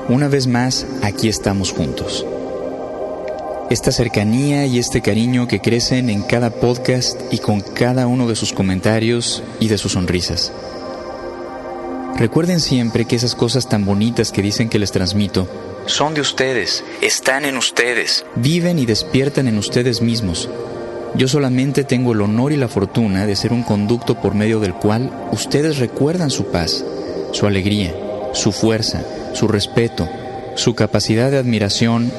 Una vez más, aquí estamos juntos. Esta cercanía y este cariño que crecen en cada podcast y con cada uno de sus comentarios y de sus sonrisas. Recuerden siempre que esas cosas tan bonitas que dicen que les transmito son de ustedes, están en ustedes, viven y despiertan en ustedes mismos. Yo solamente tengo el honor y la fortuna de ser un conducto por medio del cual ustedes recuerdan su paz, su alegría, su fuerza, su respeto, su capacidad de admiración,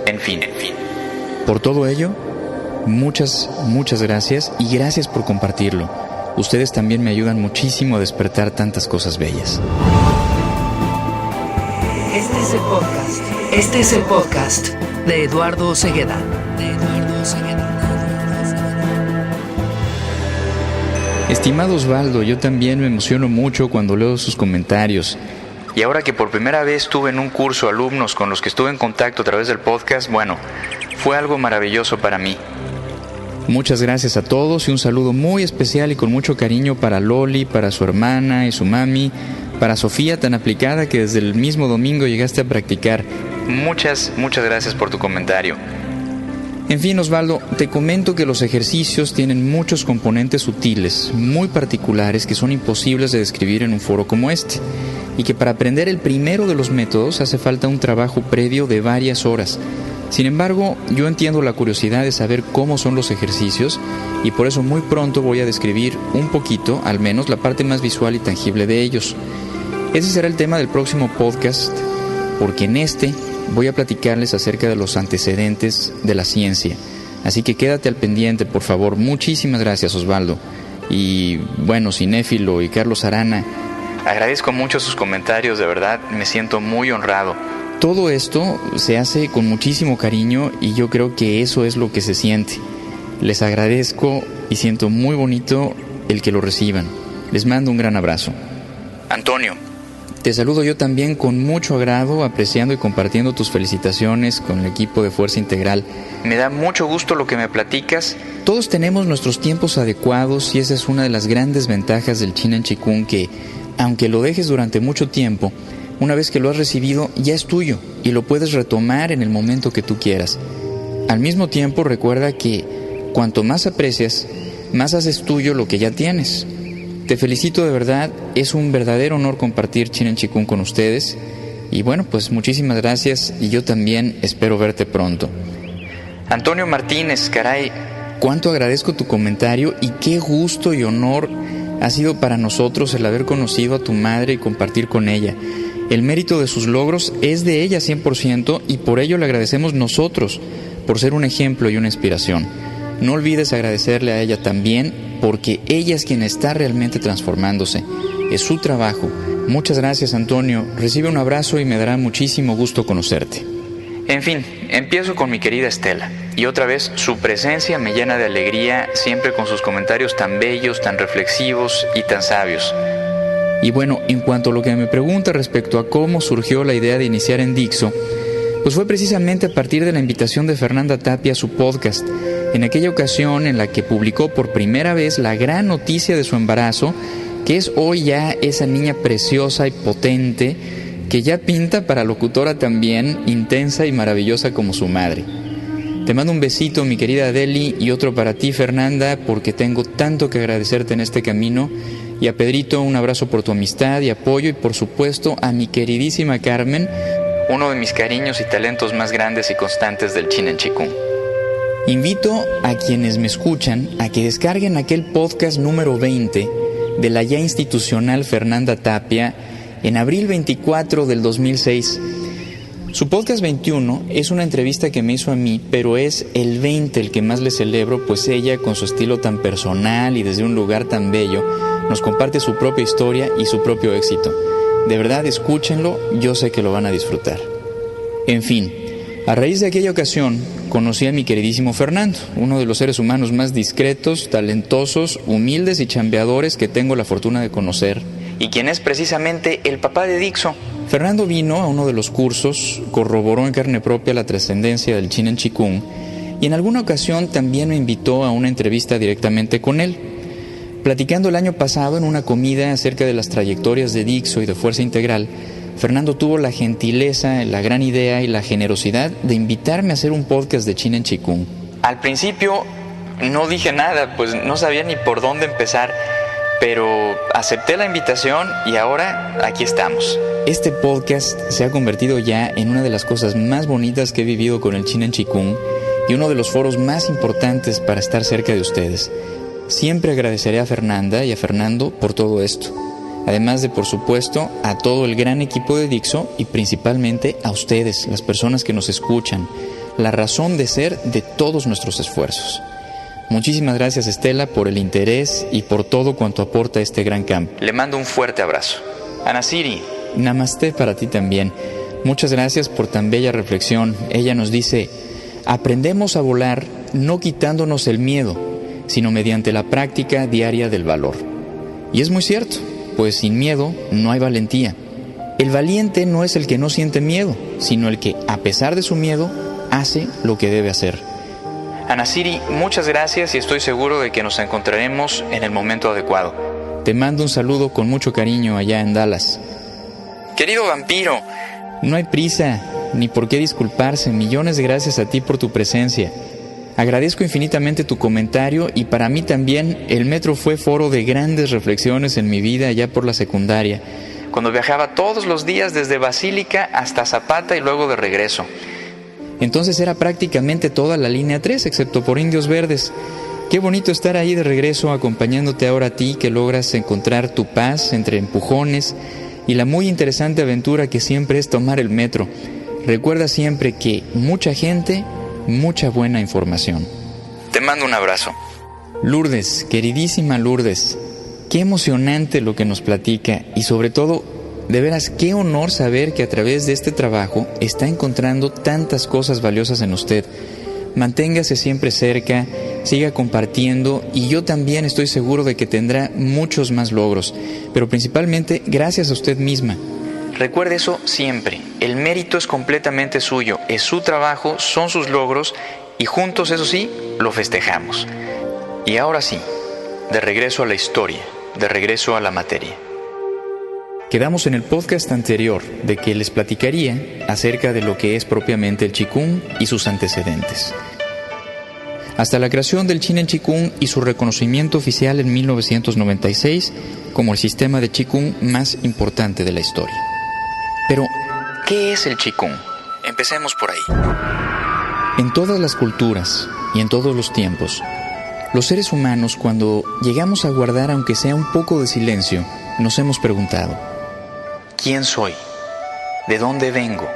en fin. Por todo ello, muchas gracias y gracias por compartirlo. Ustedes también me ayudan muchísimo a despertar tantas cosas bellas. Este es el podcast de Eduardo Cegueda. Estimado Osvaldo, yo también me emociono mucho cuando leo sus comentarios. Y ahora que por primera vez tuve en un curso alumnos con los que estuve en contacto a través del podcast, bueno, fue algo maravilloso para mí. Muchas gracias a todos y un saludo muy especial y con mucho cariño para Loli, para su hermana y su mami, para Sofía tan aplicada que desde el mismo domingo llegaste a practicar. Muchas gracias por tu comentario. En fin, Osvaldo, te comento que los ejercicios tienen muchos componentes sutiles, muy particulares, que son imposibles de describir en un foro como este, y que para aprender el primero de los métodos hace falta un trabajo previo de varias horas. Sin embargo, yo entiendo la curiosidad de saber cómo son los ejercicios, y por eso muy pronto voy a describir un poquito, al menos, la parte más visual y tangible de ellos. Ese será el tema del próximo podcast, porque en este voy a platicarles acerca de los antecedentes de la ciencia. Así que quédate al pendiente, por favor. Muchísimas gracias, Osvaldo. Y bueno, Cinéfilo y Carlos Arana, agradezco mucho sus comentarios, de verdad, me siento muy honrado. Todo esto se hace con muchísimo cariño y yo creo que eso es lo que se siente. Les agradezco y siento muy bonito el que lo reciban. Les mando un gran abrazo. Antonio, te saludo yo también con mucho agrado, apreciando y compartiendo tus felicitaciones con el equipo de Fuerza Integral. Me da mucho gusto lo que me platicas. Todos tenemos nuestros tiempos adecuados y esa es una de las grandes ventajas del Chin Chikung, que, aunque lo dejes durante mucho tiempo, una vez que lo has recibido, ya es tuyo y lo puedes retomar en el momento que tú quieras. Al mismo tiempo, recuerda que cuanto más aprecias, más haces tuyo lo que ya tienes. Te felicito de verdad, es un verdadero honor compartir Chin Chikung con ustedes. Y bueno, pues muchísimas gracias y yo también espero verte pronto. Antonio Martínez, caray, cuánto agradezco tu comentario y qué gusto y honor ha sido para nosotros el haber conocido a tu madre y compartir con ella. El mérito de sus logros es de ella 100% y por ello le agradecemos nosotros, por ser un ejemplo y una inspiración. No olvides agradecerle a ella también, porque ella es quien está realmente transformándose. Es su trabajo. Muchas gracias, Antonio. Recibe un abrazo y me dará muchísimo gusto conocerte. En fin, empiezo con mi querida Estela. Y otra vez, su presencia me llena de alegría, siempre con sus comentarios tan bellos, tan reflexivos y tan sabios. Y bueno, en cuanto a lo que me pregunta respecto a cómo surgió la idea de iniciar en Dixo, pues fue precisamente a partir de la invitación de Fernanda Tapia a su podcast, en aquella ocasión en la que publicó por primera vez la gran noticia de su embarazo, que es hoy ya esa niña preciosa y potente, que ya pinta para locutora también, intensa y maravillosa como su madre. Te mando un besito, mi querida Adeli, y otro para ti, Fernanda, porque tengo tanto que agradecerte en este camino. Y a Pedrito, un abrazo por tu amistad y apoyo, y por supuesto a mi queridísima Carmen, uno de mis cariños y talentos más grandes y constantes del Chin Chikung. Invito a quienes me escuchan a que descarguen aquel podcast número 20 de la ya institucional Fernanda Tapia en abril 24 del 2006. Su podcast 21 es una entrevista que me hizo a mí, pero es el 20 el que más le celebro, pues ella, con su estilo tan personal y desde un lugar tan bello, nos comparte su propia historia y su propio éxito. De verdad, escúchenlo, yo sé que lo van a disfrutar. En fin, a raíz de aquella ocasión, conocí a mi queridísimo Fernando, uno de los seres humanos más discretos, talentosos, humildes y chambeadores que tengo la fortuna de conocer, y quien es precisamente el papá de Dixo. Fernando vino a uno de los cursos, corroboró en carne propia la trascendencia del Chin Chikung, y en alguna ocasión también me invitó a una entrevista directamente con él. Platicando el año pasado en una comida acerca de las trayectorias de Dixo y de Fuerza Integral, Fernando tuvo la gentileza, la gran idea y la generosidad de invitarme a hacer un podcast de China en Chikung. Al principio no dije nada, pues no sabía ni por dónde empezar, pero acepté la invitación y ahora aquí estamos. Este podcast se ha convertido ya en una de las cosas más bonitas que he vivido con el China en Chikung y uno de los foros más importantes para estar cerca de ustedes. Siempre agradeceré a Fernanda y a Fernando por todo esto. Además de, por supuesto, a todo el gran equipo de Dixo y principalmente a ustedes, las personas que nos escuchan, la razón de ser de todos nuestros esfuerzos. Muchísimas gracias, Estela, por el interés y por todo cuanto aporta este gran campo. Le mando un fuerte abrazo. Ana Siri, namaste para ti también. Muchas gracias por tan bella reflexión. Ella nos dice: aprendemos a volar no quitándonos el miedo, sino mediante la práctica diaria del valor. Y es muy cierto, pues sin miedo no hay valentía. El valiente no es el que no siente miedo, sino el que, a pesar de su miedo, hace lo que debe hacer. Ana Siri, muchas gracias y estoy seguro de que nos encontraremos en el momento adecuado. Te mando un saludo con mucho cariño allá en Dallas. Querido vampiro, no hay prisa, ni por qué disculparse. Millones de gracias a ti por tu presencia. Agradezco infinitamente tu comentario y para mí también el metro fue foro de grandes reflexiones en mi vida allá por la secundaria, cuando viajaba todos los días desde Basílica hasta Zapata y luego de regreso. Entonces era prácticamente toda la línea 3, excepto por Indios Verdes. Qué bonito estar ahí de regreso acompañándote ahora a ti, que logras encontrar tu paz entre empujones y la muy interesante aventura que siempre es tomar el metro. Recuerda siempre que mucha gente, mucha buena información. Te mando un abrazo. Lourdes, queridísima Lourdes, qué emocionante lo que nos platica y sobre todo, de veras, qué honor saber que a través de este trabajo está encontrando tantas cosas valiosas en usted. Manténgase siempre cerca, siga compartiendo y yo también estoy seguro de que tendrá muchos más logros, pero principalmente gracias a usted misma. Recuerde eso siempre, el mérito es completamente suyo, es su trabajo, son sus logros y juntos, eso sí, lo festejamos. Y ahora sí, de regreso a la historia, de regreso a la materia. Quedamos en el podcast anterior de que les platicaría acerca de lo que es propiamente el Chikung y sus antecedentes. Hasta la creación del China en Chikung y su reconocimiento oficial en 1996 como el sistema de Chikung más importante de la historia. Pero, ¿qué es el Chikung? Empecemos por ahí. En todas las culturas y en todos los tiempos, los seres humanos, cuando llegamos a guardar aunque sea un poco de silencio, nos hemos preguntado: ¿quién soy? ¿De dónde vengo?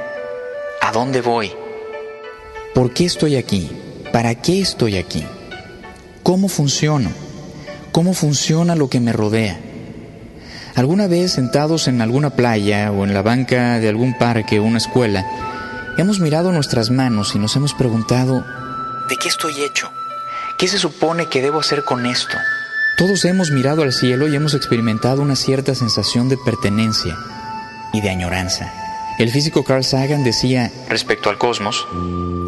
¿A dónde voy? ¿Por qué estoy aquí? ¿Para qué estoy aquí? ¿Cómo funciono? ¿Cómo funciona lo que me rodea? ¿Alguna vez sentados en alguna playa o en la banca de algún parque o una escuela, hemos mirado nuestras manos y nos hemos preguntado: ¿de qué estoy hecho? ¿Qué se supone que debo hacer con esto? Todos hemos mirado al cielo y hemos experimentado una cierta sensación de pertenencia y de añoranza. El físico Carl Sagan decía, respecto al cosmos,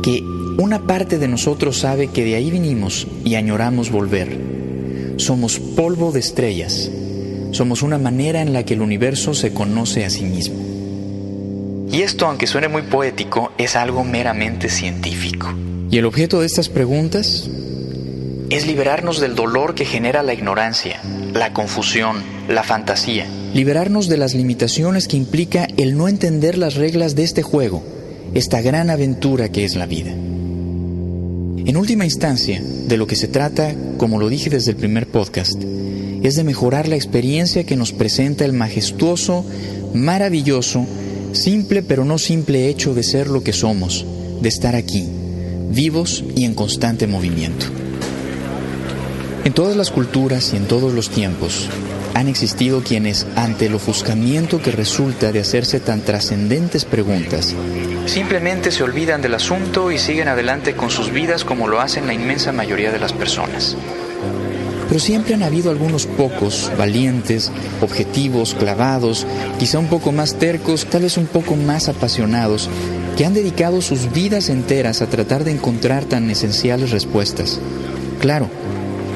que una parte de nosotros sabe que de ahí vinimos y añoramos volver. Somos polvo de estrellas. Somos una manera en la que el universo se conoce a sí mismo. Y esto, aunque suene muy poético, es algo meramente científico. Y el objeto de estas preguntas es liberarnos del dolor que genera la ignorancia, la confusión, la fantasía. Liberarnos de las limitaciones que implica el no entender las reglas de este juego, esta gran aventura que es la vida. En última instancia, de lo que se trata, como lo dije desde el primer podcast, es de mejorar la experiencia que nos presenta el majestuoso, maravilloso, simple pero no simple hecho de ser lo que somos, de estar aquí, vivos y en constante movimiento. En todas las culturas y en todos los tiempos, han existido quienes, ante el ofuscamiento que resulta de hacerse tan trascendentes preguntas, simplemente se olvidan del asunto y siguen adelante con sus vidas como lo hacen la inmensa mayoría de las personas. Pero siempre han habido algunos pocos, valientes, objetivos, clavados, quizá un poco más tercos, tal vez un poco más apasionados, que han dedicado sus vidas enteras a tratar de encontrar tan esenciales respuestas. Claro,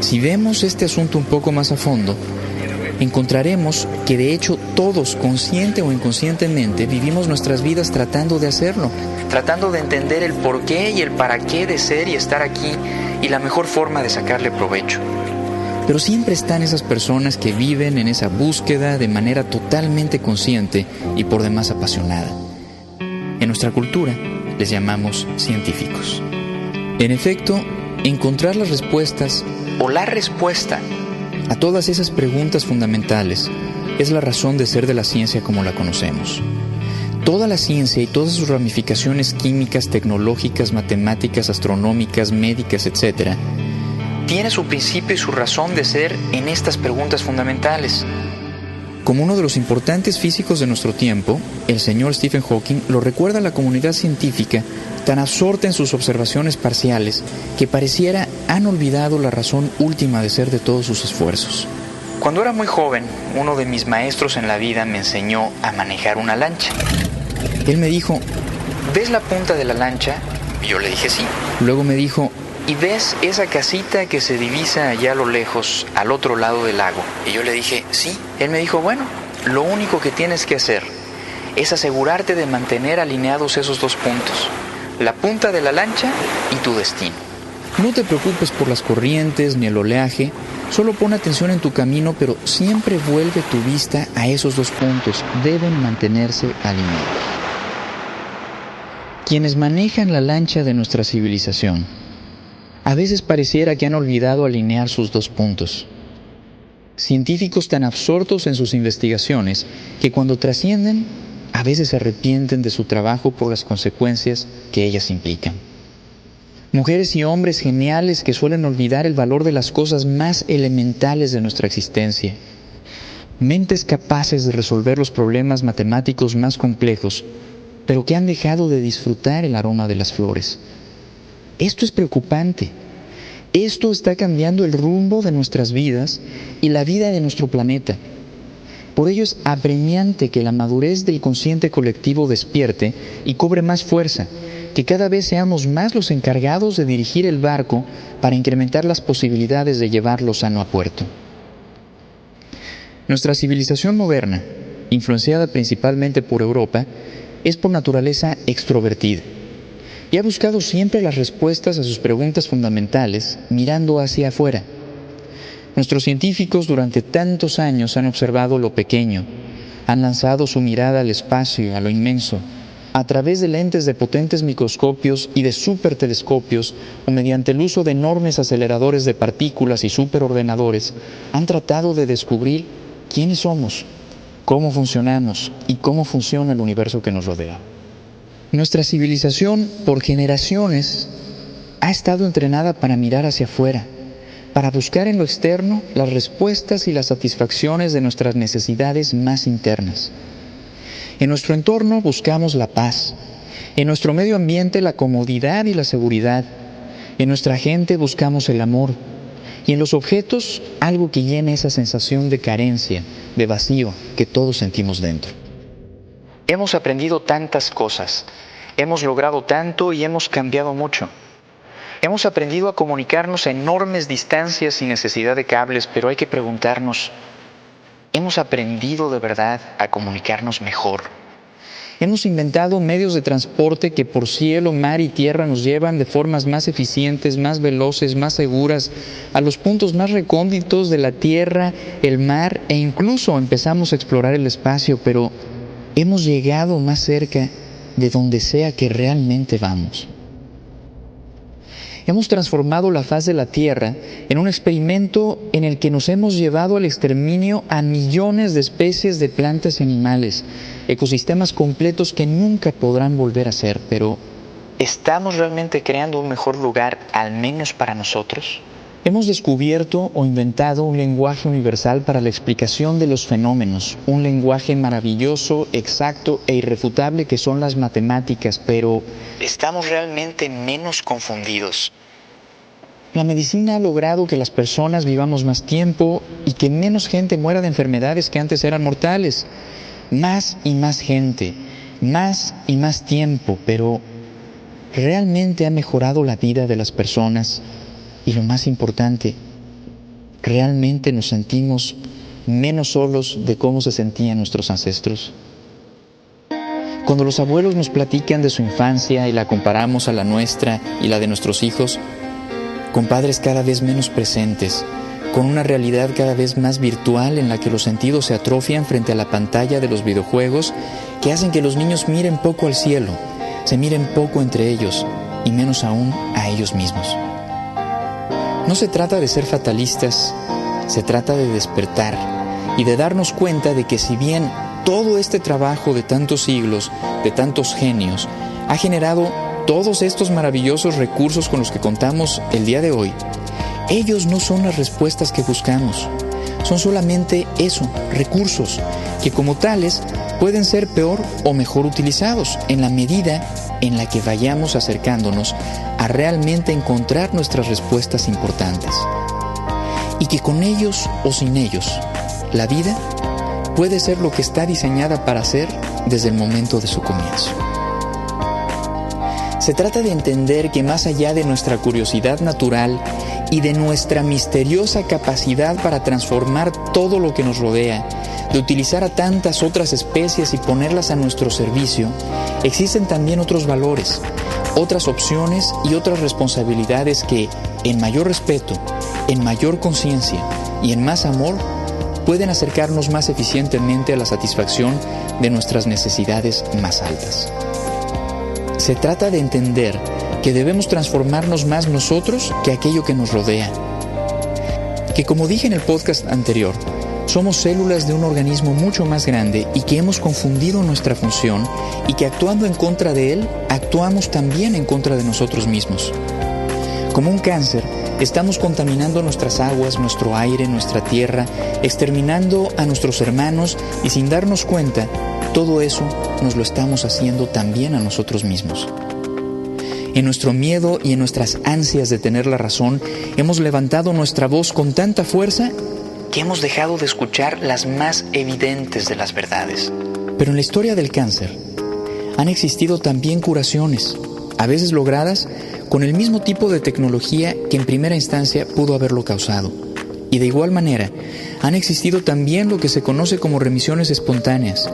si vemos este asunto un poco más a fondo, encontraremos que de hecho todos, consciente o inconscientemente, vivimos nuestras vidas tratando de hacerlo, tratando de entender el porqué y el para qué de ser y estar aquí y la mejor forma de sacarle provecho. Pero siempre están esas personas que viven en esa búsqueda de manera totalmente consciente y por demás apasionada. En nuestra cultura les llamamos científicos. En efecto, encontrar las respuestas o la respuesta a todas esas preguntas fundamentales es la razón de ser de la ciencia como la conocemos. Toda la ciencia y todas sus ramificaciones químicas, tecnológicas, matemáticas, astronómicas, médicas, etc., tiene su principio y su razón de ser en estas preguntas fundamentales. Como uno de los importantes físicos de nuestro tiempo, el señor Stephen Hawking lo recuerda a la comunidad científica tan absorta en sus observaciones parciales que pareciera han olvidado la razón última de ser de todos sus esfuerzos. Cuando era muy joven, uno de mis maestros en la vida me enseñó a manejar una lancha. Él me dijo, ¿ves la punta de la lancha? Y yo le dije sí. Luego me dijo, ¿y ves esa casita que se divisa allá a lo lejos, al otro lado del lago? Y yo le dije, sí. Él me dijo, bueno, lo único que tienes que hacer es asegurarte de mantener alineados esos dos puntos, la punta de la lancha y tu destino. No te preocupes por las corrientes ni el oleaje, solo pon atención en tu camino, pero siempre vuelve tu vista a esos dos puntos, deben mantenerse alineados. Quienes manejan la lancha de nuestra civilización a veces pareciera que han olvidado alinear sus dos puntos. Científicos tan absortos en sus investigaciones que cuando trascienden, a veces se arrepienten de su trabajo por las consecuencias que ellas implican. Mujeres y hombres geniales que suelen olvidar el valor de las cosas más elementales de nuestra existencia. Mentes capaces de resolver los problemas matemáticos más complejos, pero que han dejado de disfrutar el aroma de las flores. Esto es preocupante. Esto está cambiando el rumbo de nuestras vidas y la vida de nuestro planeta. Por ello es apremiante que la madurez del consciente colectivo despierte y cobre más fuerza, que cada vez seamos más los encargados de dirigir el barco para incrementar las posibilidades de llevarlo sano a puerto. Nuestra civilización moderna, influenciada principalmente por Europa, es por naturaleza extrovertida. Y ha buscado siempre las respuestas a sus preguntas fundamentales mirando hacia afuera. Nuestros científicos durante tantos años han observado lo pequeño, han lanzado su mirada al espacio, a lo inmenso, a través de lentes de potentes microscopios y de supertelescopios o mediante el uso de enormes aceleradores de partículas y superordenadores, han tratado de descubrir quiénes somos, cómo funcionamos y cómo funciona el universo que nos rodea. Nuestra civilización, por generaciones, ha estado entrenada para mirar hacia afuera, para buscar en lo externo las respuestas y las satisfacciones de nuestras necesidades más internas. En nuestro entorno buscamos la paz, en nuestro medio ambiente la comodidad y la seguridad, en nuestra gente buscamos el amor, y en los objetos algo que llene esa sensación de carencia, de vacío que todos sentimos dentro. Hemos aprendido tantas cosas, hemos logrado tanto y hemos cambiado mucho. Hemos aprendido a comunicarnos a enormes distancias sin necesidad de cables, pero hay que preguntarnos, ¿hemos aprendido de verdad a comunicarnos mejor? Hemos inventado medios de transporte que por cielo, mar y tierra nos llevan de formas más eficientes, más veloces, más seguras, a los puntos más recónditos de la tierra, el mar e incluso empezamos a explorar el espacio, pero hemos llegado más cerca de donde sea que realmente vamos. Hemos transformado la faz de la Tierra en un experimento en el que nos hemos llevado al exterminio a millones de especies de plantas y animales, ecosistemas completos que nunca podrán volver a ser, pero ¿estamos realmente creando un mejor lugar, al menos para nosotros? Hemos descubierto o inventado un lenguaje universal para la explicación de los fenómenos, un lenguaje maravilloso, exacto e irrefutable que son las matemáticas, pero ¿estamos realmente menos confundidos? La medicina ha logrado que las personas vivamos más tiempo y que menos gente muera de enfermedades que antes eran mortales. Más y más gente, más y más tiempo, pero ¿realmente ha mejorado la vida de las personas? Y lo más importante, ¿realmente nos sentimos menos solos de cómo se sentían nuestros ancestros? Cuando los abuelos nos platican de su infancia y la comparamos a la nuestra y la de nuestros hijos, con padres cada vez menos presentes, con una realidad cada vez más virtual en la que los sentidos se atrofian frente a la pantalla de los videojuegos que hacen que los niños miren poco al cielo, se miren poco entre ellos y menos aún a ellos mismos. No se trata de ser fatalistas, se trata de despertar y de darnos cuenta de que si bien todo este trabajo de tantos siglos, de tantos genios, ha generado todos estos maravillosos recursos con los que contamos el día de hoy, ellos no son las respuestas que buscamos. Son solamente eso, recursos, que como tales pueden ser peor o mejor utilizados en la medida en la que vayamos acercándonos a realmente encontrar nuestras respuestas importantes. Y que con ellos o sin ellos, la vida puede ser lo que está diseñada para ser desde el momento de su comienzo. Se trata de entender que más allá de nuestra curiosidad natural y de nuestra misteriosa capacidad para transformar todo lo que nos rodea, de utilizar a tantas otras especies y ponerlas a nuestro servicio, existen también otros valores, otras opciones y otras responsabilidades que, en mayor respeto, en mayor conciencia y en más amor, pueden acercarnos más eficientemente a la satisfacción de nuestras necesidades más altas. Se trata de entender que debemos transformarnos más nosotros que aquello que nos rodea. Que, como dije en el podcast anterior, somos células de un organismo mucho más grande y que hemos confundido nuestra función y que actuando en contra de él, actuamos también en contra de nosotros mismos. Como un cáncer, estamos contaminando nuestras aguas, nuestro aire, nuestra tierra, exterminando a nuestros hermanos y sin darnos cuenta, todo eso nos lo estamos haciendo también a nosotros mismos. En nuestro miedo y en nuestras ansias de tener la razón, hemos levantado nuestra voz con tanta fuerza que hemos dejado de escuchar las más evidentes de las verdades. Pero en la historia del cáncer han existido también curaciones, a veces logradas con el mismo tipo de tecnología que en primera instancia pudo haberlo causado. Y de igual manera, han existido también lo que se conoce como remisiones espontáneas,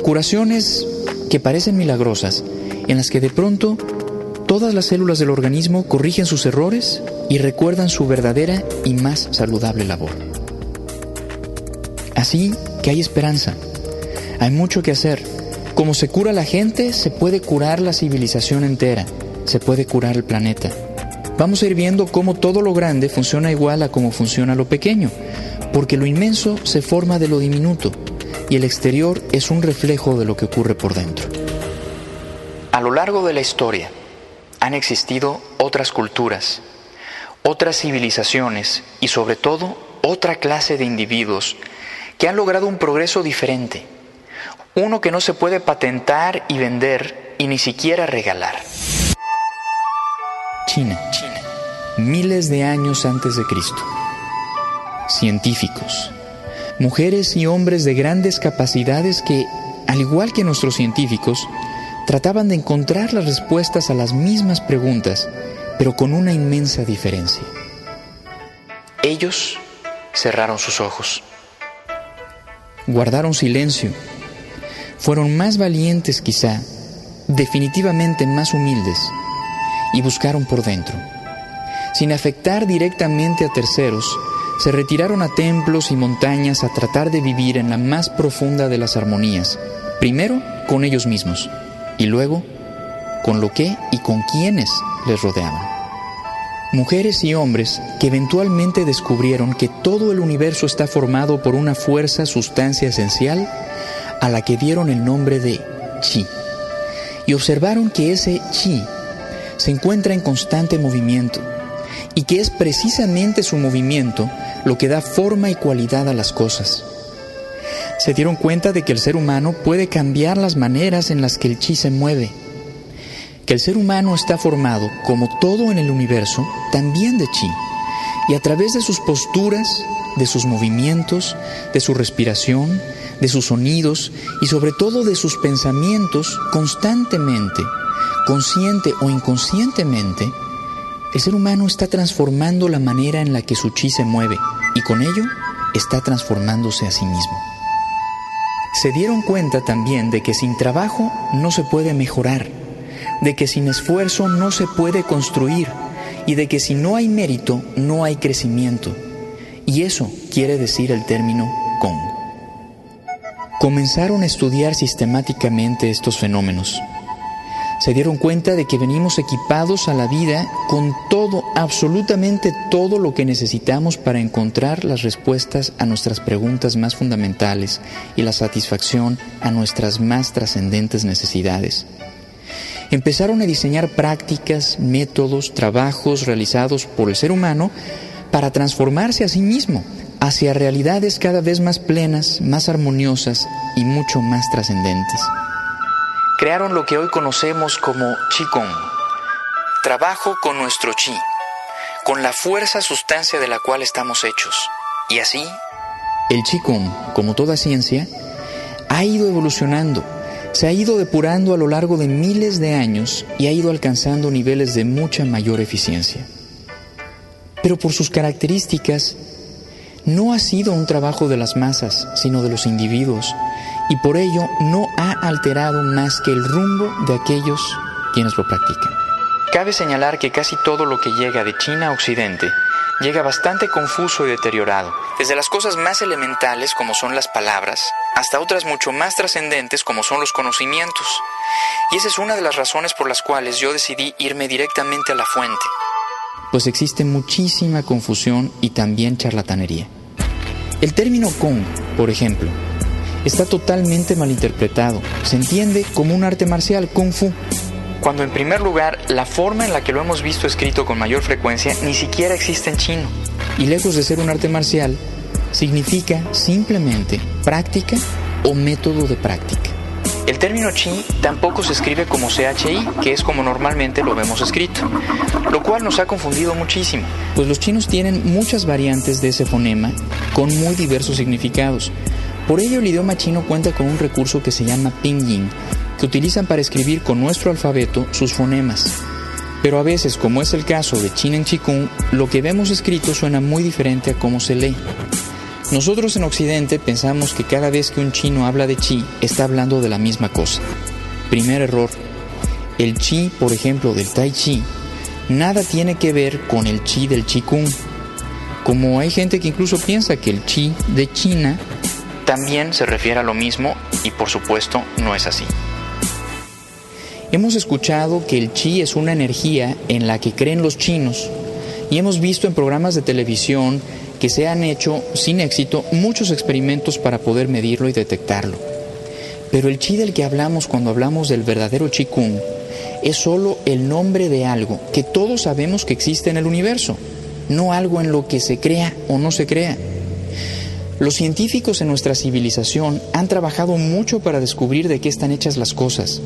curaciones que parecen milagrosas, en las que de pronto todas las células del organismo corrigen sus errores y recuerdan su verdadera y más saludable labor. Así que hay esperanza, hay mucho que hacer. Como se cura la gente, se puede curar la civilización entera, se puede curar el planeta. Vamos a ir viendo cómo todo lo grande funciona igual a cómo funciona lo pequeño, porque lo inmenso se forma de lo diminuto y el exterior es un reflejo de lo que ocurre por dentro. A lo largo de la historia han existido otras culturas, otras civilizaciones y sobre todo otra clase de individuos que han logrado un progreso diferente, uno que no se puede patentar y vender y ni siquiera regalar. China, miles de años antes de Cristo. Científicos, mujeres y hombres de grandes capacidades que, al igual que nuestros científicos, trataban de encontrar las respuestas a las mismas preguntas, pero con una inmensa diferencia. Ellos cerraron sus ojos. Guardaron silencio. Fueron más valientes quizá, definitivamente más humildes, y buscaron por dentro. Sin afectar directamente a terceros, se retiraron a templos y montañas a tratar de vivir en la más profunda de las armonías, primero con ellos mismos, y luego con lo que y con quienes les rodeaban. Mujeres y hombres que eventualmente descubrieron que todo el universo está formado por una fuerza, sustancia esencial, a la que dieron el nombre de Chi, y observaron que ese Chi se encuentra en constante movimiento, y que es precisamente su movimiento lo que da forma y cualidad a las cosas. Se dieron cuenta de que el ser humano puede cambiar las maneras en las que el Chi se mueve, que el ser humano está formado, como todo en el universo, también de Chi, y a través de sus posturas, de sus movimientos, de su respiración, de sus sonidos y sobre todo de sus pensamientos, constantemente, consciente o inconscientemente, el ser humano está transformando la manera en la que su Chi se mueve y con ello está transformándose a sí mismo. Se dieron cuenta también de que sin trabajo no se puede mejorar, de que sin esfuerzo no se puede construir y de que si no hay mérito no hay crecimiento. Y eso quiere decir el término Kong. Comenzaron a estudiar sistemáticamente estos fenómenos. Se dieron cuenta de que venimos equipados a la vida con todo, absolutamente todo lo que necesitamos para encontrar las respuestas a nuestras preguntas más fundamentales y la satisfacción a nuestras más trascendentes necesidades. Empezaron a diseñar prácticas, métodos, trabajos realizados por el ser humano para transformarse a sí mismo hacia realidades cada vez más plenas, más armoniosas y mucho más trascendentes. Crearon lo que hoy conocemos como Qigong, trabajo con nuestro Qi, con la fuerza sustancia de la cual estamos hechos. Y así, el Qigong, como toda ciencia, ha ido evolucionando, se ha ido depurando a lo largo de miles de años y ha ido alcanzando niveles de mucha mayor eficiencia. Pero por sus características, no ha sido un trabajo de las masas, sino de los individuos, y por ello no ha alterado más que el rumbo de aquellos quienes lo practican. Cabe señalar que casi todo lo que llega de China a Occidente llega bastante confuso y deteriorado, desde las cosas más elementales como son las palabras, hasta otras mucho más trascendentes como son los conocimientos. Y esa es una de las razones por las cuales yo decidí irme directamente a la fuente. Pues existe muchísima confusión y también charlatanería. El término Kong, por ejemplo, está totalmente malinterpretado. Se entiende como un arte marcial, Kung Fu, cuando en primer lugar la forma en la que lo hemos visto escrito con mayor frecuencia ni siquiera existe en chino. Y lejos de ser un arte marcial, significa simplemente práctica o método de práctica. El término Qi tampoco se escribe como CHI, que es como normalmente lo vemos escrito, lo cual nos ha confundido muchísimo, pues los chinos tienen muchas variantes de ese fonema con muy diversos significados. Por ello el idioma chino cuenta con un recurso que se llama pinyin, que utilizan para escribir con nuestro alfabeto sus fonemas. Pero a veces, como es el caso de Chin en Chikung, lo que vemos escrito suena muy diferente a cómo se lee. Nosotros en Occidente pensamos que cada vez que un chino habla de Qi, está hablando de la misma cosa. Primer error. El Qi, por ejemplo, del Tai Chi, nada tiene que ver con el Qi del Qigong. Como hay gente que incluso piensa que el Qi de China también se refiere a lo mismo y por supuesto no es así. Hemos escuchado que el Qi es una energía en la que creen los chinos y hemos visto en programas de televisión que se han hecho, sin éxito, muchos experimentos para poder medirlo y detectarlo. Pero el Qi del que hablamos cuando hablamos del verdadero Qigong es solo el nombre de algo que todos sabemos que existe en el universo, no algo en lo que se crea o no se crea. Los científicos en nuestra civilización han trabajado mucho para descubrir de qué están hechas las cosas.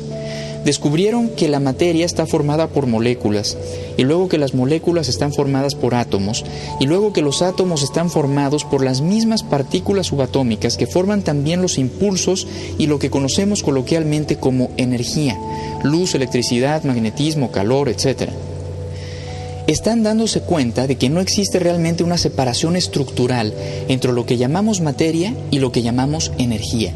Descubrieron que la materia está formada por moléculas, y luego que las moléculas están formadas por átomos, y luego que los átomos están formados por las mismas partículas subatómicas que forman también los impulsos y lo que conocemos coloquialmente como energía, luz, electricidad, magnetismo, calor, etc. Están dándose cuenta de que no existe realmente una separación estructural entre lo que llamamos materia y lo que llamamos energía,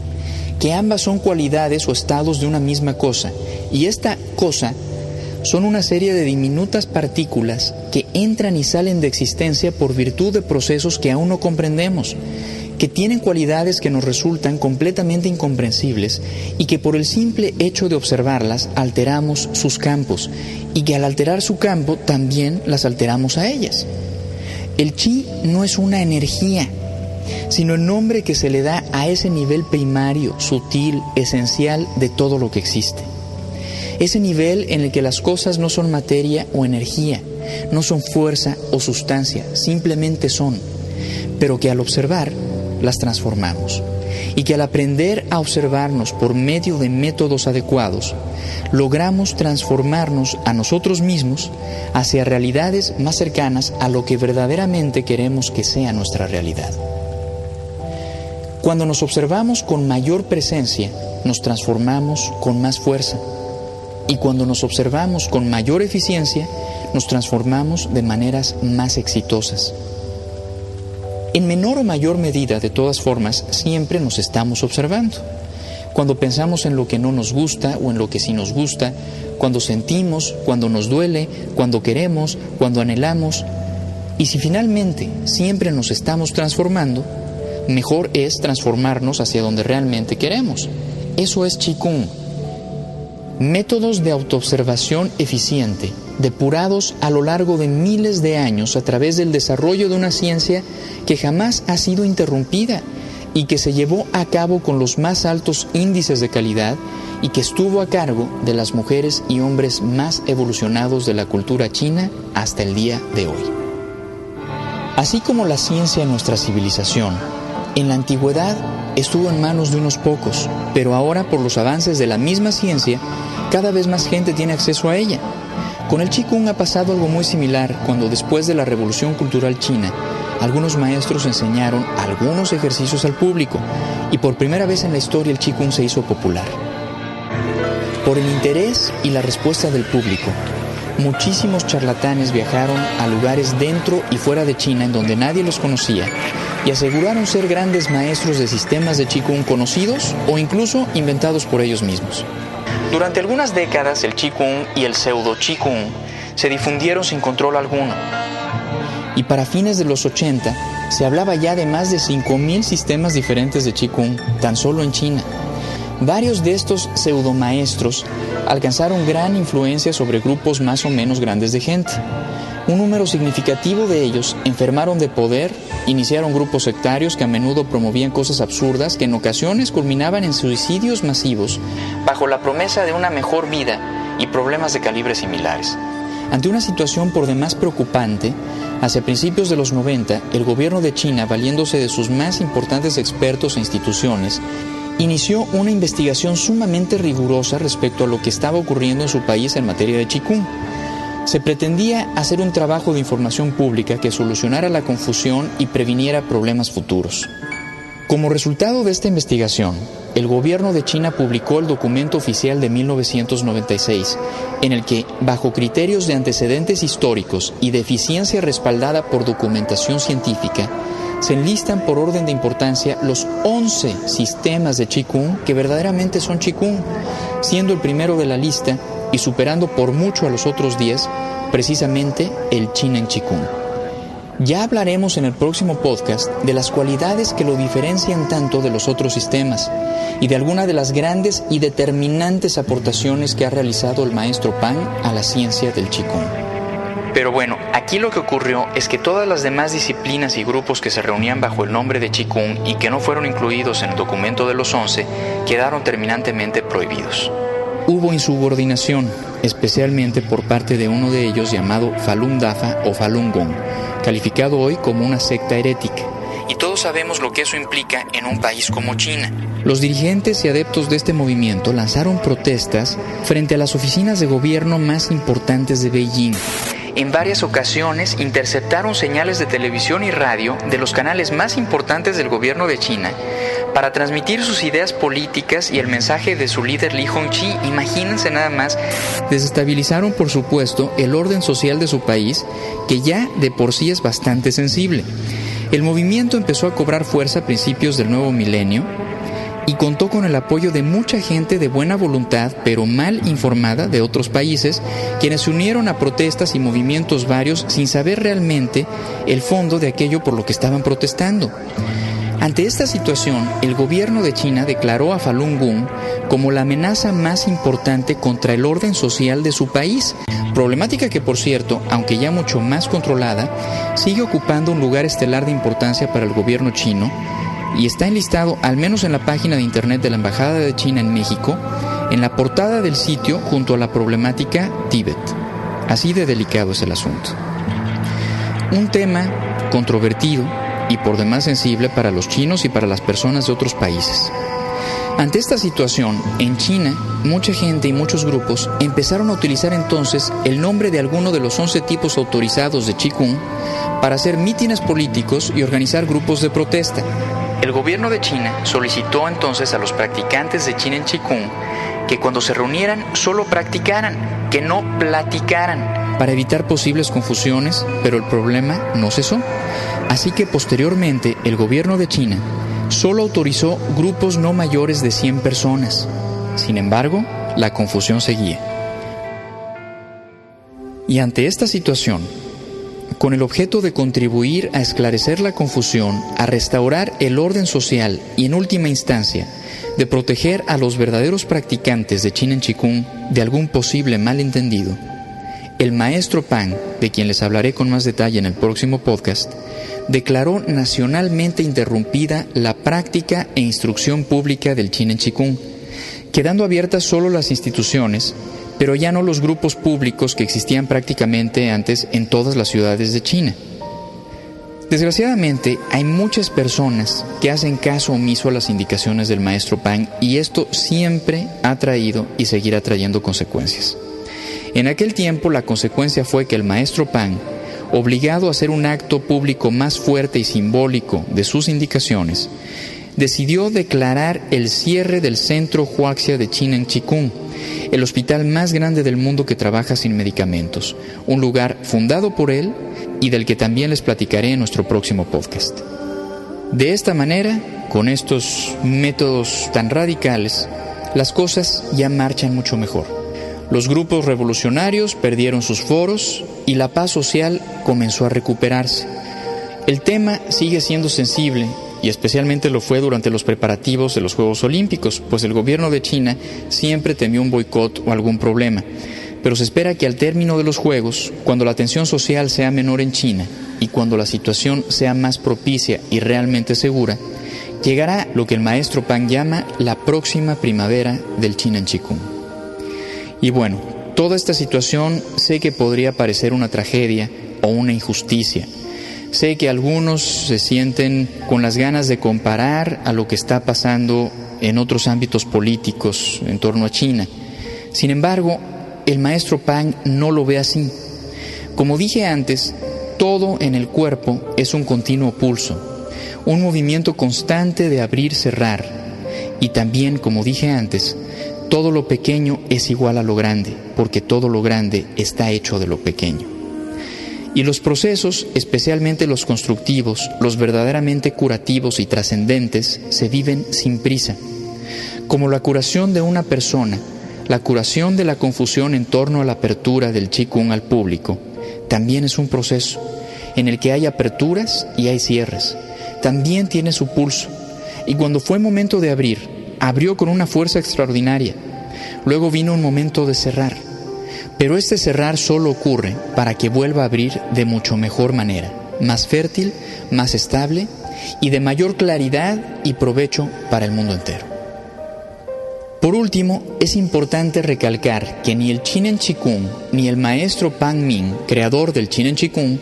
que ambas son cualidades o estados de una misma cosa, y esta cosa son una serie de diminutas partículas que entran y salen de existencia por virtud de procesos que aún no comprendemos, que tienen cualidades que nos resultan completamente incomprensibles y que por el simple hecho de observarlas alteramos sus campos, y que al alterar su campo también las alteramos a ellas. El Qi no es una energía, sino el nombre que se le da a ese nivel primario, sutil, esencial de todo lo que existe. Ese nivel en el que las cosas no son materia o energía, no son fuerza o sustancia, simplemente son, pero que al observar las transformamos. Y que al aprender a observarnos por medio de métodos adecuados, logramos transformarnos a nosotros mismos hacia realidades más cercanas a lo que verdaderamente queremos que sea nuestra realidad. Cuando nos observamos con mayor presencia, nos transformamos con más fuerza. Y cuando nos observamos con mayor eficiencia, nos transformamos de maneras más exitosas. En menor o mayor medida, de todas formas, siempre nos estamos observando. Cuando pensamos en lo que no nos gusta o en lo que sí nos gusta, cuando sentimos, cuando nos duele, cuando queremos, cuando anhelamos. Y si finalmente siempre nos estamos transformando, mejor es transformarnos hacia donde realmente queremos. Eso es Qigong. Métodos de autoobservación eficiente, depurados a lo largo de miles de años a través del desarrollo de una ciencia que jamás ha sido interrumpida y que se llevó a cabo con los más altos índices de calidad y que estuvo a cargo de las mujeres y hombres más evolucionados de la cultura china hasta el día de hoy. Así como la ciencia en nuestra civilización, en la antigüedad estuvo en manos de unos pocos, pero ahora por los avances de la misma ciencia, cada vez más gente tiene acceso a ella. Con el Qigong ha pasado algo muy similar cuando después de la Revolución Cultural China, algunos maestros enseñaron algunos ejercicios al público y por primera vez en la historia el Qigong se hizo popular. Por el interés y la respuesta del público, muchísimos charlatanes viajaron a lugares dentro y fuera de China en donde nadie los conocía y aseguraron ser grandes maestros de sistemas de Qigong conocidos o incluso inventados por ellos mismos. Durante algunas décadas el Qigong y el pseudo Qigong se difundieron sin control alguno. Y para fines de los 80 se hablaba ya de más de 5,000 sistemas diferentes de Qigong tan solo en China. Varios de estos pseudomaestros alcanzaron gran influencia sobre grupos más o menos grandes de gente. Un número significativo de ellos enfermaron de poder, iniciaron grupos sectarios que a menudo promovían cosas absurdas que en ocasiones culminaban en suicidios masivos bajo la promesa de una mejor vida y problemas de calibres similares. Ante una situación por demás preocupante, hacia principios de los 90, el gobierno de China, valiéndose de sus más importantes expertos e instituciones, inició una investigación sumamente rigurosa respecto a lo que estaba ocurriendo en su país en materia de Qigong. Se pretendía hacer un trabajo de información pública que solucionara la confusión y previniera problemas futuros. Como resultado de esta investigación, el gobierno de China publicó el documento oficial de 1996, en el que, bajo criterios de antecedentes históricos y de eficiencia respaldada por documentación científica, se enlistan por orden de importancia los 11 sistemas de Qigong que verdaderamente son Qigong, siendo el primero de la lista y superando por mucho a los otros 10, precisamente el Chinen Qigong. Ya hablaremos en el próximo podcast de las cualidades que lo diferencian tanto de los otros sistemas y de algunas de las grandes y determinantes aportaciones que ha realizado el maestro Pan a la ciencia del Qigong. Pero bueno, aquí lo que ocurrió es que todas las demás disciplinas y grupos que se reunían bajo el nombre de Qigong y que no fueron incluidos en el documento de los 11 quedaron terminantemente prohibidos. Hubo insubordinación, especialmente por parte de uno de ellos llamado Falun Dafa o Falun Gong, calificado hoy como una secta herética. Y todos sabemos lo que eso implica en un país como China. Los dirigentes y adeptos de este movimiento lanzaron protestas frente a las oficinas de gobierno más importantes de Beijing. En varias ocasiones interceptaron señales de televisión y radio de los canales más importantes del gobierno de China para transmitir sus ideas políticas y el mensaje de su líder Li Hongzhi. Imagínense nada más. Desestabilizaron, por supuesto, el orden social de su país, que ya de por sí es bastante sensible. El movimiento empezó a cobrar fuerza a principios del nuevo milenio y contó con el apoyo de mucha gente de buena voluntad, pero mal informada, de otros países, quienes se unieron a protestas y movimientos varios sin saber realmente el fondo de aquello por lo que estaban protestando. Ante esta situación, el gobierno de China declaró a Falun Gong como la amenaza más importante contra el orden social de su país, problemática que, por cierto, aunque ya mucho más controlada, sigue ocupando un lugar estelar de importancia para el gobierno chino y está enlistado, al menos en la página de internet de la Embajada de China en México, en la portada del sitio junto a la problemática Tíbet. Así de delicado es el asunto. Un tema controvertido y por demás sensible para los chinos y para las personas de otros países. Ante esta situación, en China, mucha gente y muchos grupos empezaron a utilizar entonces el nombre de alguno de los 11 tipos autorizados de Qigong para hacer mítines políticos y organizar grupos de protesta. El gobierno de China solicitó entonces a los practicantes de Chinen Qigong que cuando se reunieran solo practicaran, que no platicaran, para evitar posibles confusiones, pero el problema no cesó. Así que posteriormente el gobierno de China solo autorizó grupos no mayores de 100 personas. Sin embargo, la confusión seguía. Y ante esta situación, con el objeto de contribuir a esclarecer la confusión, a restaurar el orden social y en última instancia, de proteger a los verdaderos practicantes de Chin en Chikung de algún posible malentendido, el maestro Pang, de quien les hablaré con más detalle en el próximo podcast, declaró nacionalmente interrumpida la práctica e instrucción pública del Chin en Chikung, quedando abiertas solo las instituciones, pero ya no los grupos públicos que existían prácticamente antes en todas las ciudades de China. Desgraciadamente, hay muchas personas que hacen caso omiso a las indicaciones del maestro Pang y esto siempre ha traído y seguirá trayendo consecuencias. En aquel tiempo, la consecuencia fue que el maestro Pang, obligado a hacer un acto público más fuerte y simbólico de sus indicaciones, decidió declarar el cierre del Centro Huaxia de Chin en Chikung, el hospital más grande del mundo que trabaja sin medicamentos, un lugar fundado por él y del que también les platicaré en nuestro próximo podcast. De esta manera, con estos métodos tan radicales, las cosas ya marchan mucho mejor. Los grupos revolucionarios perdieron sus foros y la paz social comenzó a recuperarse. El tema sigue siendo sensible y especialmente lo fue durante los preparativos de los Juegos Olímpicos, pues el gobierno de China siempre temió un boicot o algún problema. Pero se espera que al término de los Juegos, cuando la tensión social sea menor en China y cuando la situación sea más propicia y realmente segura, llegará lo que el maestro Pang llama la próxima primavera del Chin en Chikung. Y bueno, toda esta situación sé que podría parecer una tragedia o una injusticia. Sé que algunos se sienten con las ganas de comparar a lo que está pasando en otros ámbitos políticos en torno a China. Sin embargo, el maestro Pang no lo ve así. Como dije antes, todo en el cuerpo es un continuo pulso, un movimiento constante de abrir-cerrar. Y también, como dije antes, todo lo pequeño es igual a lo grande, porque todo lo grande está hecho de lo pequeño. Y los procesos, especialmente los constructivos, los verdaderamente curativos y trascendentes, se viven sin prisa. Como la curación de una persona, la curación de la confusión en torno a la apertura del Chikung al público, también es un proceso en el que hay aperturas y hay cierres. También tiene su pulso. Y cuando fue momento de abrir, abrió con una fuerza extraordinaria. Luego vino un momento de cerrar. Pero este cerrar solo ocurre para que vuelva a abrir de mucho mejor manera, más fértil, más estable y de mayor claridad y provecho para el mundo entero. Por último, es importante recalcar que ni el Chin en Chikung ni el maestro Pang Ming, creador del Chin en Chikung,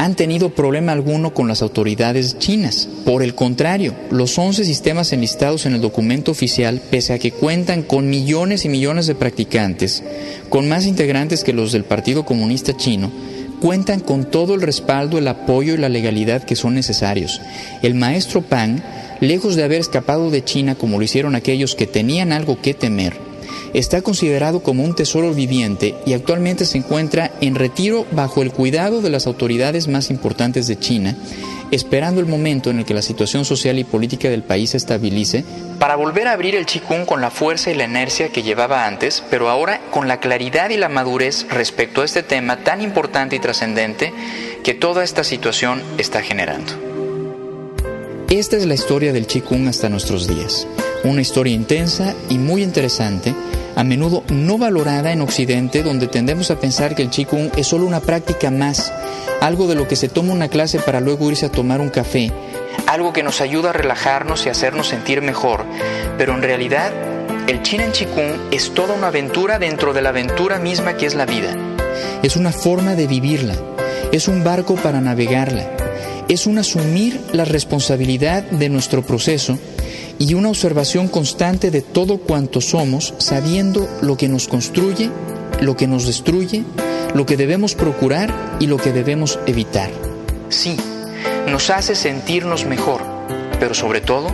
han tenido problema alguno con las autoridades chinas. Por el contrario, los 11 sistemas enlistados en el documento oficial, pese a que cuentan con millones y millones de practicantes, con más integrantes que los del Partido Comunista Chino, cuentan con todo el respaldo, el apoyo y la legalidad que son necesarios. El maestro Pang, lejos de haber escapado de China como lo hicieron aquellos que tenían algo que temer, está considerado como un tesoro viviente y actualmente se encuentra en retiro bajo el cuidado de las autoridades más importantes de China, esperando el momento en el que la situación social y política del país se estabilice, para volver a abrir el Chikung con la fuerza y la inercia que llevaba antes, pero ahora con la claridad y la madurez respecto a este tema tan importante y trascendente que toda esta situación está generando. Esta es la historia del Chikung hasta nuestros días. Una historia intensa y muy interesante, a menudo no valorada en Occidente, donde tendemos a pensar que el Chikung es solo una práctica más, algo de lo que se toma una clase para luego irse a tomar un café, algo que nos ayuda a relajarnos y hacernos sentir mejor. Pero en realidad, el Chin en Chikung es toda una aventura dentro de la aventura misma que es la vida. Es una forma de vivirla, es un barco para navegarla, es un asumir la responsabilidad de nuestro proceso y una observación constante de todo cuanto somos, sabiendo lo que nos construye, lo que nos destruye, lo que debemos procurar y lo que debemos evitar. Sí, nos hace sentirnos mejor, pero sobre todo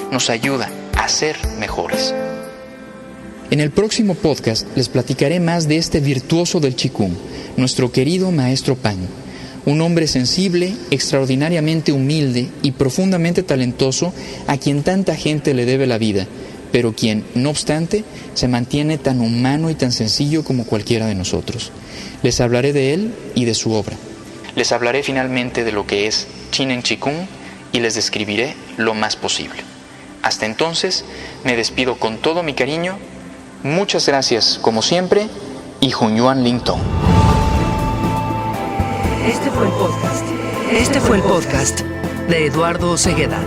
nos ayuda a ser mejores. En el próximo podcast les platicaré más de este virtuoso del Qigong, nuestro querido maestro Pan, un hombre sensible, extraordinariamente humilde y profundamente talentoso a quien tanta gente le debe la vida, pero quien, no obstante, se mantiene tan humano y tan sencillo como cualquiera de nosotros. Les hablaré de él y de su obra. Les hablaré finalmente de lo que es Chinen Qigong y les describiré lo más posible. Hasta entonces, me despido con todo mi cariño. Muchas gracias, como siempre, y Hunyuan Ling Tong. Este fue el podcast de Eduardo Cegueda.